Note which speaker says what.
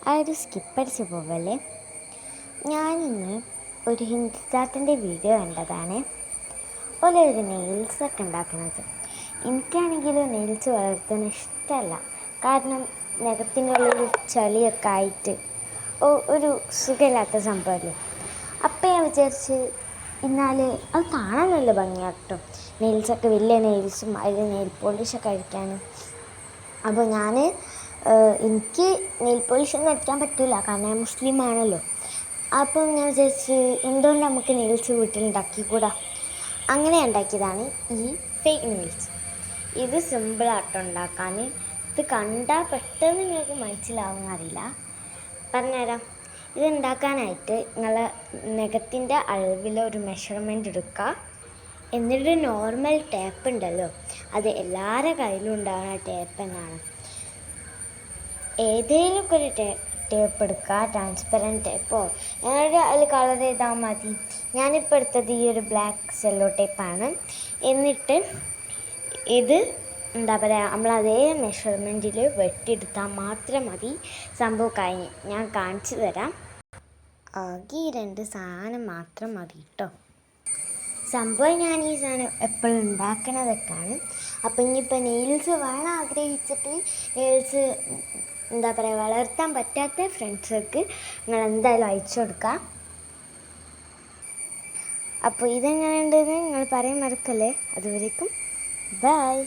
Speaker 1: ആ ഒരു സ്കിപ്പടിച്ച് പോവല്ലേ. ഞാനിന്ന് ഒരു ഹിന്ദുസ്ഥാത്തിൻ്റെ വീഡിയോ കണ്ടതാണ്. ഒരു നെയിൽസൊക്കെ ഉണ്ടാക്കുന്നത്. എനിക്കാണെങ്കിൽ നെയിൽസ് വളർത്താൻ ഇഷ്ടമല്ല. കാരണം നഖത്തിൻ്റെ ഉള്ളിൽ ചളിയൊക്കെ ആയിട്ട് ഒരു സുഖമില്ലാത്ത സംഭവമല്ലേ. അപ്പം ഞാൻ വിചാരിച്ച് എന്നാൽ അത് കാണാൻ നല്ല ഭംഗിയാട്ടോ, നെയിൽസൊക്കെ വലിയ നെയിൽസും അതിൽ നെയിൽ പോളിഷൊക്കെ അടിക്കാനും. അപ്പോൾ എനിക്ക് നെയിൽ പോളിഷൊന്നും അടിക്കാൻ പറ്റില്ല, കാരണം ഞാൻ മുസ്ലിം ആണല്ലോ. അപ്പം ഞാൻ വിചാരിച്ച് എന്തുകൊണ്ട് നമുക്ക് നെയിൽസ് വീട്ടിലുണ്ടാക്കിക്കൂടാ. അങ്ങനെ ഉണ്ടാക്കിയതാണ് ഈ ഫേക്ക് നെയിൽസ്. ഇത് സിമ്പിളാട്ടോ ഉണ്ടാക്കാൻ. ഇത് കണ്ടാൽ പെട്ടെന്ന് നിങ്ങൾക്ക് മനസ്സിലാവുമെന്നറിയില്ല, പറഞ്ഞുതരാം. ഇത് ഉണ്ടാക്കാനായിട്ട് നിങ്ങളെ നഖത്തിൻ്റെ അളവിലൊരു മെഷർമെൻറ്റ് എടുക്കുക. എന്നിട്ട് നോർമൽ ടേപ്പ് ഉണ്ടല്ലോ, അത് എല്ലാവരുടെ കയ്യിലും ഉണ്ടാകുന്ന ടേപ്പ് തന്നെയാണ്. ഏതെങ്കിലുമൊക്കെ ഒരു ടേപ്പ് എടുക്കുക, ട്രാൻസ്പെറൻറ്റ് ടേപ്പോ, എന്നിട്ട് അതിൽ കളർ ചെയ്താൽ മതി. ഞാനിപ്പോൾ എടുത്തത് ഈ ഒരു ബ്ലാക്ക് സെല്ലോ ടേപ്പാണ്. എന്നിട്ട് ഇത് നമ്മളതേ മെഷർമെൻറ്റിൽ വെട്ടിയെടുത്താൽ മാത്രം മതി. സംഭവം കഴിഞ്ഞ് ഞാൻ കാണിച്ചു തരാം. ആകെ ഈ 2 സാധനം മാത്രം മതി കേട്ടോ. സംഭവം ഞാൻ ഈ സാധനം എപ്പോഴും ഉണ്ടാക്കണതൊക്കെയാണ്. അപ്പം ഇനിയിപ്പോൾ നെയിൽസ് വേണം ആഗ്രഹിച്ചിട്ട് നെയിൽസ് വളർത്താൻ പറ്റാത്ത ഫ്രണ്ട്സൊക്കെ നിങ്ങൾ എന്തായാലും അയച്ചു കൊടുക്കുക. അപ്പോൾ ഇതെങ്ങനെയുണ്ടെന്ന് നിങ്ങൾ പറയാൻ മറക്കല്ലേ. അതുവരേക്കും ബൈ.